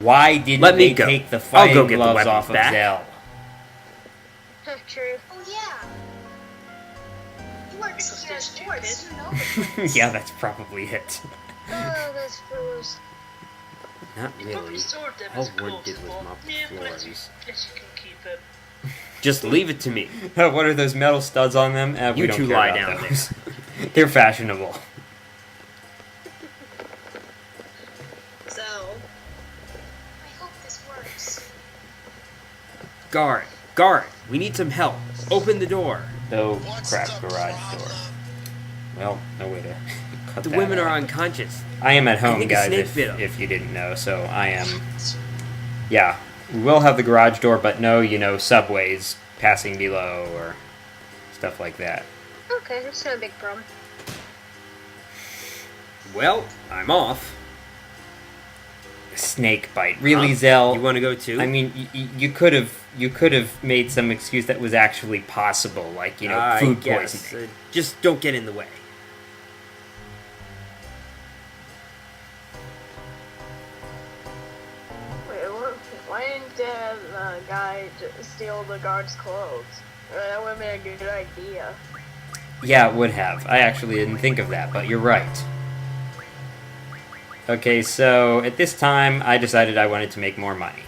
Why didn't Let me they go. take the I'll go fighting get the gloves weapons off of back. Zell? True. Oh yeah. You weren't Because here they're at sports. stupid. You know the place. Yeah, that's probably it. Oh, those fools. Not You really. probably stored them All as Ward clothes did was for- mop the Yeah, but floors. yes, you can keep them. Just leave it to me. What are those metal studs on them? We You don't two care lie about down those. They're fashionable. So, I hope this works. Guard! Guard! We need some help. Open the door. Oh, What's crap, the garage problem? door. Well, no way to cut The that women out. are unconscious. I am at I home, think a guys, snake bit 'em. if you didn't know, so I am... Yeah, we will have the garage door, but no, subways passing below or stuff like that. Okay, that's not a big problem. Well, I'm off. Snake bite. Really, Huh? Zell? You want to go too? I mean, you could have made some excuse that was actually possible, like, food poisoning. Just don't get in the way. Wait, why didn't the guy steal the guard's clothes? That would have been a good idea. Yeah, it would have. I actually didn't think of that, but you're right. Okay, so at this time, I decided I wanted to make more money.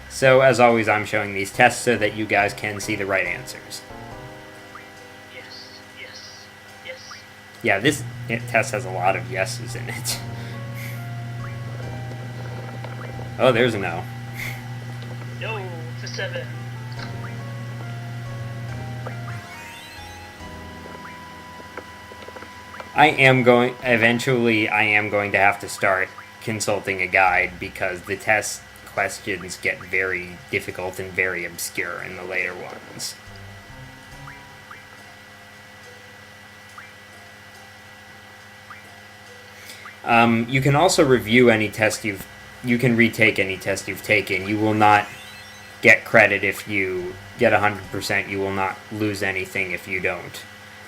So, as always, I'm showing these tests so that you guys can see the right answers. Yes, yes, yes. Yeah, this test has a lot of yeses in it. Oh, there's a no. No, for 7. Eventually, I am going to have to start consulting a guide because the test questions get very difficult and very obscure in the later ones. You can also review any test you can retake any test you've taken. You will not get credit if you get 100%. You will not lose anything if you don't.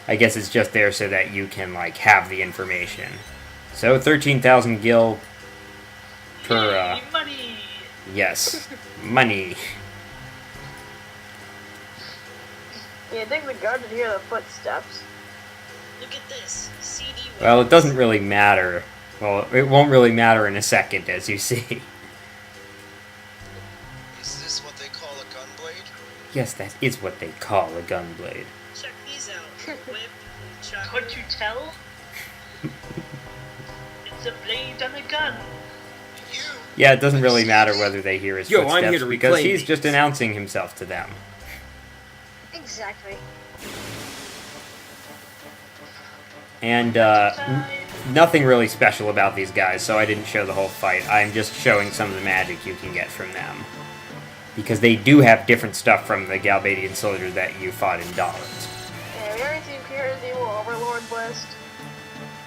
I guess it's just there so that you can, have the information. So, 13,000 gil per, Yay, money! yes, money. Yeah, I think the guard did hear the footsteps. Look at this. CD. Well, it doesn't really matter. Well, it won't really matter in a second, as you see. Is this what they call a gunblade? Yes, that is what they call a gunblade. Check these out. Whip, chopper. Can't you tell? It's a blade and a gun. You. Yeah, it doesn't really matter whether they hear his Yo, I'm footsteps here to because reclaim he's these. just announcing himself to them. Exactly. And nothing really special about these guys, so I didn't show the whole fight. I'm just showing some of the magic you can get from them. Because they do have different stuff from the Galbadian soldier that you fought in Donnabelz. Yeah, we already seen Pierre's evil overlord list.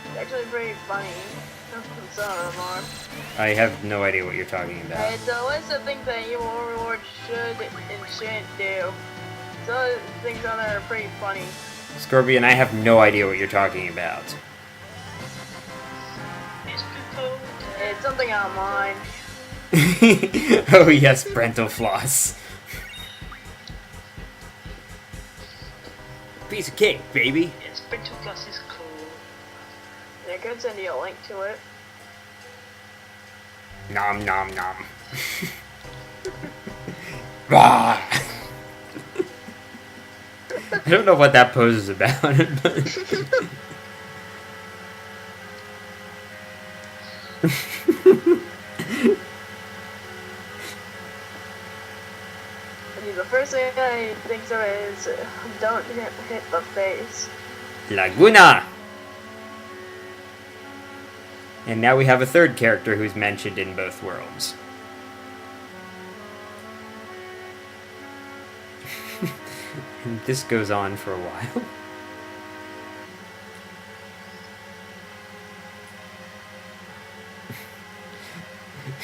It's actually pretty funny. Some of them are. I have no idea what you're talking about. It's a list of things that evil overlord should and shouldn't do. Some of the things on there are pretty funny. Scorpion, I have no idea what you're talking about. It's people. It's something online. Oh yes, Brental Floss. Piece of cake, baby. It's Brental Plus is cool. Yeah, I could send you a link to it. Nom nom nom. Rah! I don't know what that pose is about, but... The first thing I think of is don't hit the face. Laguna! And now we have a third character who's mentioned in both worlds. And this goes on for a while.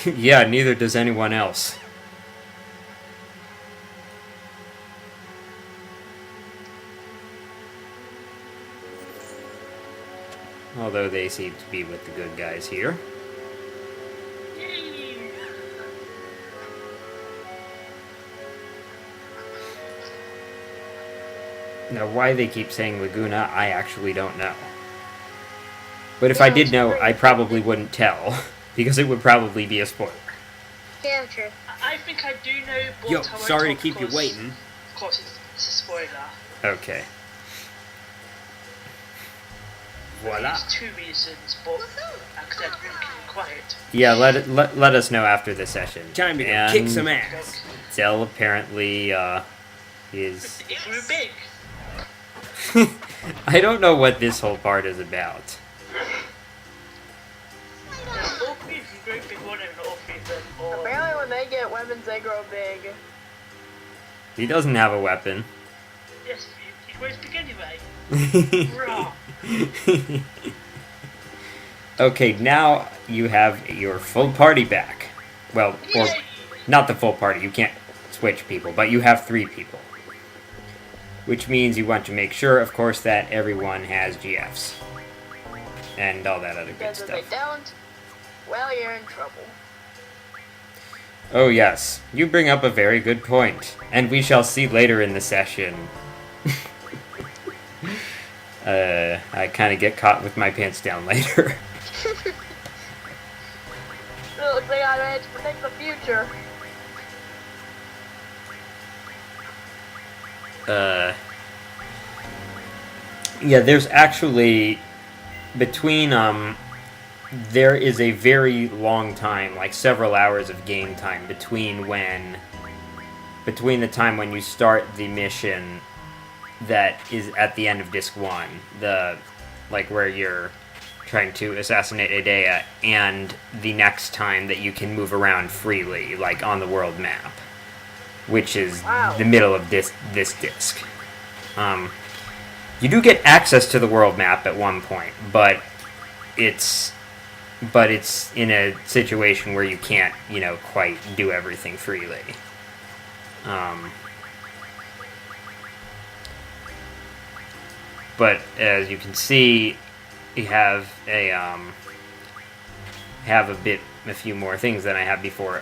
Yeah, neither does anyone else. Although they seem to be with the good guys here. Yay! Now, why they keep saying Laguna, I actually don't know. But if I did know, I probably wouldn't tell, because it would probably be a spoiler. Yeah, true. I think I do know. But Yo, I won't sorry to talk keep you because- waiting. Of course, it's a spoiler. Okay. Voila. There's two reasons, but because I'm really keeping quiet. Yeah, let us know after the session. Time to go And kick some ass. Zell apparently is. It grew big. I don't know what this whole part is about. All three of you grow big, one and all three of them. Or Apparently when they get weapons, they grow big. He doesn't have a weapon. yes, he grows big anyway. Raw. Okay, now you have your full party back. Well, or Yay! not the full party. You can't switch people, but you have 3 people. Which means you want to make sure, of course, that everyone has GFs. And all that other good Because if they stuff. don't, well, you're in trouble. Oh yes, you bring up a very good point. And we shall see later in the session. I kind of get caught with my pants down later. Look, they got ready to protect the future. Yeah, there's actually between there is a very long time, like several hours of game time between the time when you start the mission that is at the end of disc 1, where you're trying to assassinate Idea, and the next time that you can move around freely, like on the world map, which is Wow. the middle of this disc. You do get access to the world map at one point, but it's in a situation where you can't, quite do everything freely. But as you can see, you have a few more things than I had before.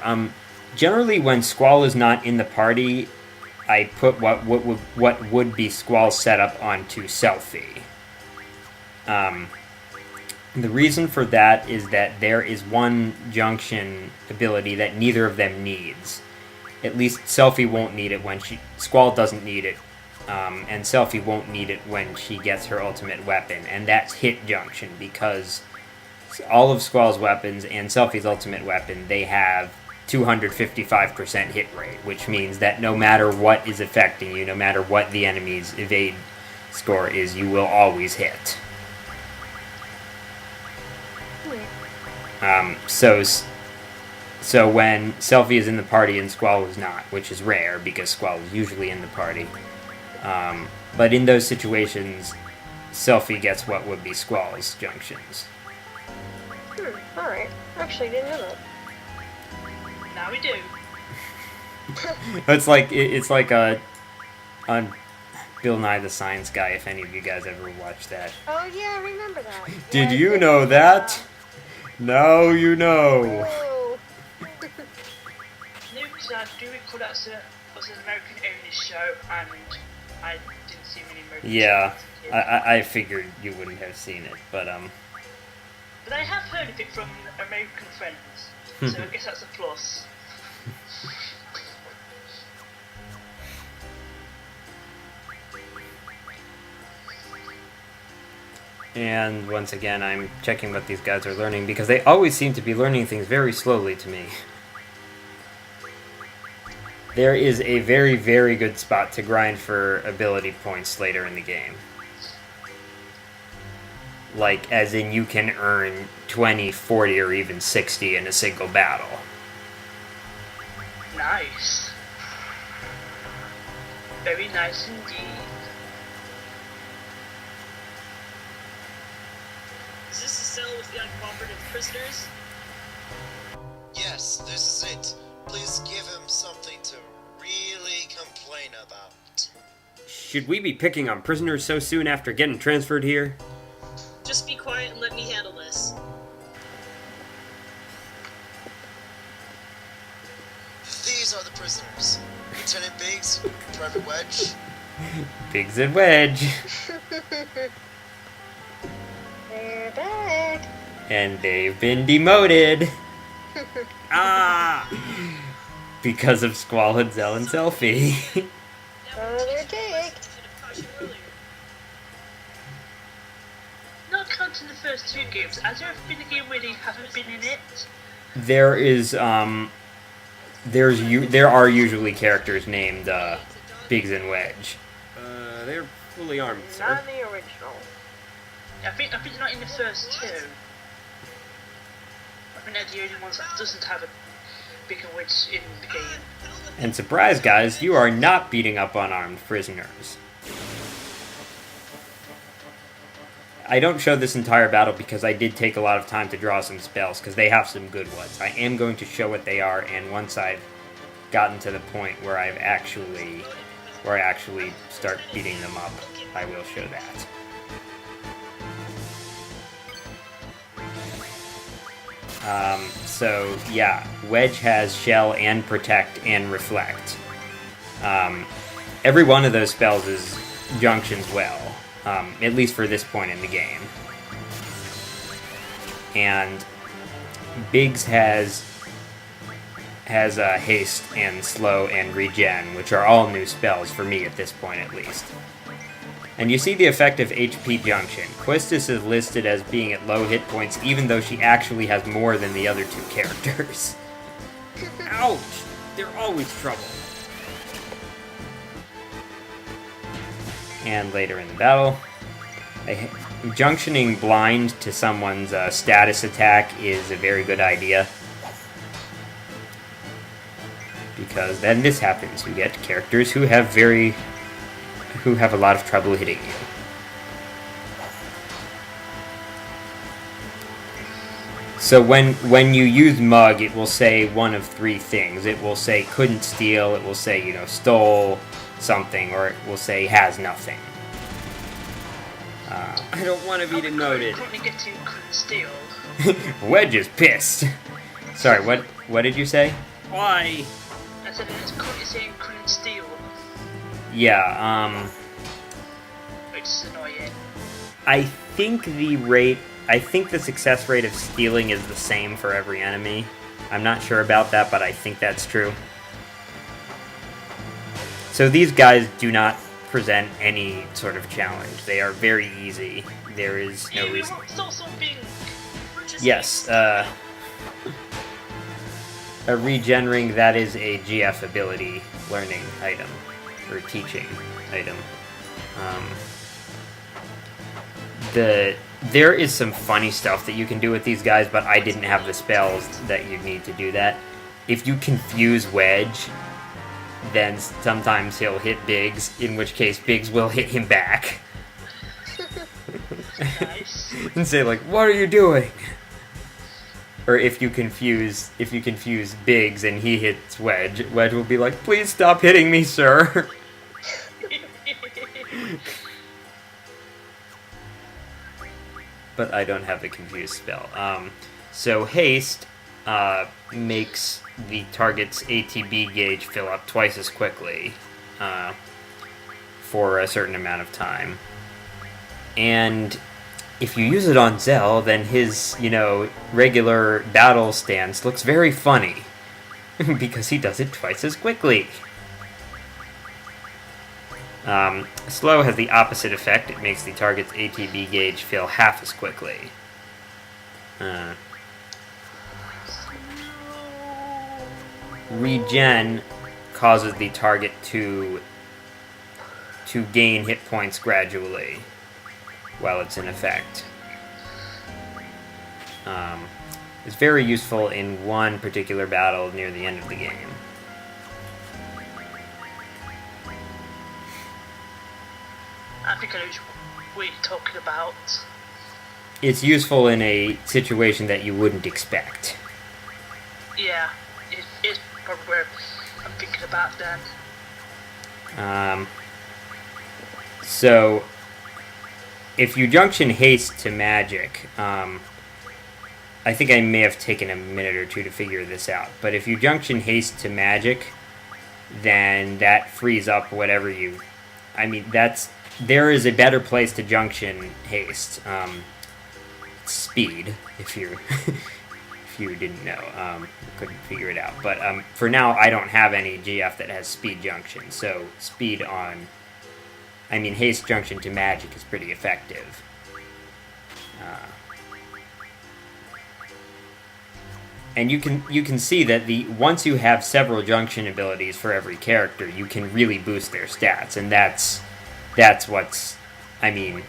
Generally, when Squall is not in the party, I put what would be Squall's setup onto Selphie. The reason for that is that there is one junction ability that neither of them needs. At least Selphie won't need it Squall doesn't need it, and Selphie won't need it when she gets her ultimate weapon, and that's hit junction, because all of Squall's weapons and Selphie's ultimate weapon, they have 255% hit rate, which means that no matter what is affecting you, no matter what the enemy's evade score is, you will always hit. So when Selphie is in the party and Squall is not, which is rare because Squall is usually in the party, but in those situations, Selphie gets what would be Squall's junctions. Alright. Actually, didn't know that. Now we do. It's like on Bill Nye the Science Guy, if any of you guys ever watched that. Oh yeah, I remember that. Did Yeah, I you did know remember that? Now you know. Whoa. No, because I do recall that was an American-only show, and I didn't see many American Yeah, shows as a kid. I figured you wouldn't have seen it, but But I have heard of it from American friends, so I guess that's a plus. And once again, I'm checking what these guys are learning, because they always seem to be learning things very slowly to me. There is a very, very good spot to grind for ability points later in the game. Like, as in you can earn 20, 40, or even 60 in a single battle. Nice. Very nice indeed. Is this the cell with the uncooperative prisoners? Yes, this is it. Please give him something to really complain about. Should we be picking on prisoners so soon after getting transferred here? Just be quiet and let me handle this. These are the prisoners. Lieutenant Biggs, Private Wedge, Biggs and Wedge. They're back. And they've been demoted. Ah! Because of Squall and Zell and Selphie. They're kicked. Not counting the first two games, has there ever been a game where they haven't been in it? There are usually characters named Biggs and Wedge. They're fully armed, sir. Not the original. I think they're not in the first two. I think they're the only ones that doesn't have a bigger witch in the game. And surprise, guys, you are not beating up unarmed prisoners. I don't show this entire battle because I did take a lot of time to draw some spells, because they have some good ones. I am going to show what they are, and once I've gotten to the point where I actually start beating them up, I will show that. So yeah, Wedge has Shell and Protect and Reflect. Every one of those spells is junctions well. At least for this point in the game. And Biggs has Haste and Slow and Regen, which are all new spells for me at this point at least. And you see the effect of HP Junction. Quistis is listed as being at low hit points even though she actually has more than the other two characters. Ouch! They're always trouble. And later in the battle, junctioning blind to someone's status attack is a very good idea. Because then this happens. You get characters who have a lot of trouble hitting you. So when you use Mug, it will say one of three things. It will say couldn't steal, it will say, stole something, or it will say has nothing. I don't want to be demoted. Currently getting couldn't steal. Wedge is pissed. Sorry, what did you say? Why? I said it's currently saying couldn't steal, Yeah, which is annoying. I think the success rate of stealing is the same for every enemy. I'm not sure about that, but I think that's true. So these guys do not present any sort of challenge. They are very easy. There is no reason. It's also being. Yes, a Regenering, that is a GF ability learning item, or teaching item. There is some funny stuff that you can do with these guys, but I didn't have the spells that you need to do that. If you confuse Wedge, then sometimes he'll hit Biggs, in which case Biggs will hit him back. Nice. And say like, "What are you doing?" Or if you confuse Biggs and he hits Wedge, Wedge will be like, "Please stop hitting me, sir." But I don't have the confuse spell. So haste makes the target's ATB gauge fill up twice as quickly for a certain amount of time. And if you use it on Zell, then his, regular battle stance looks very funny. Because he does it twice as quickly. Slow has the opposite effect. It makes the target's ATB gauge fill half as quickly. Regen causes the target to gain hit points gradually while it's in effect. It's very useful in one particular battle near the end of the game. I think I know what you're talking about. It's useful in a situation that you wouldn't expect. Yeah, it's probably where I'm thinking about then. So, if you junction haste to magic, I think I may have taken a minute or two to figure this out, but if you junction haste to magic, then that frees up whatever you I mean, there is a better place to junction haste. Speed, if you if you didn't know, couldn't figure it out. But for now, I don't have any GF that has speed junction. So speed on, I mean, haste junction to magic is pretty effective. And you can see that once you have several junction abilities for every character, you can really boost their stats, and that's what's, I mean,